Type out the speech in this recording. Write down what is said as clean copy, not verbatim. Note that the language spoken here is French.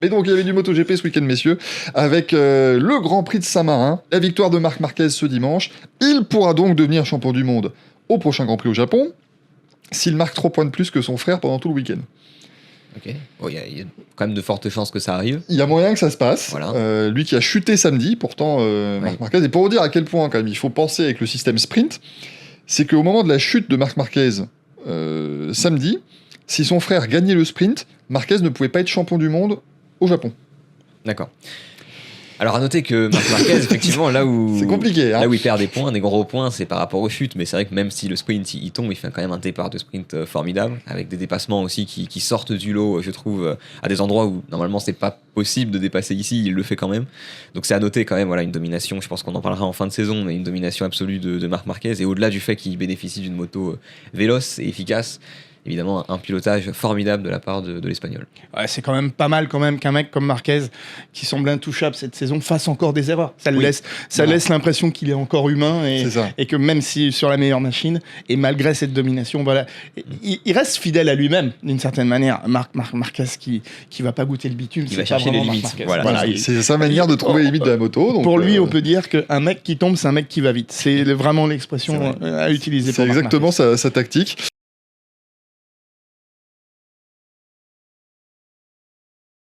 Mais donc, il y avait du MotoGP ce week-end, messieurs, avec le Grand Prix de Saint-Marin, la victoire de Marc Marquez ce dimanche. Il pourra donc devenir champion du monde au prochain Grand Prix au Japon, s'il marque 3 points de plus que son frère pendant tout le week-end. Ok. Il y a quand même de fortes chances que ça arrive. Il y a moyen que ça se passe. Voilà. Lui qui a chuté samedi, pourtant, Marc Marquez. Et pour vous dire à quel point, quand même, il faut penser avec le système sprint, c'est qu'au moment de la chute de Marc Marquez samedi, si son frère gagnait le sprint, Marquez ne pouvait pas être champion du monde au Japon. D'accord. Alors à noter que Marc Marquez, effectivement, là où c'est compliqué, hein. Là où il perd des points, des gros points, c'est par rapport aux chutes. Mais c'est vrai que même si le sprint il tombe, il fait quand même un départ de sprint formidable, avec des dépassements aussi qui sortent du lot, je trouve, à des endroits où normalement c'est pas possible de dépasser ici, il le fait quand même. Donc c'est à noter quand même, voilà, une domination. Je pense qu'on en parlera en fin de saison, mais une domination absolue de Marc Marquez. Et au-delà du fait qu'il bénéficie d'une moto véloce et efficace, évidemment un pilotage formidable de la part de l'Espagnol. Ouais, c'est quand même pas mal qu'un mec comme Marquez, qui semble intouchable cette saison, fasse encore des erreurs. Ça laisse l'impression qu'il est encore humain et que même si sur la meilleure machine, et malgré cette domination, voilà, il reste fidèle à lui-même d'une certaine manière. Marquez qui va pas goûter le bitume, il va chercher les limites. Voilà, c'est sa manière de trouver les limites de la moto. Donc, pour lui, on peut dire qu'un mec qui tombe, c'est un mec qui va vite. C'est vraiment l'expression à utiliser. C'est exactement sa tactique.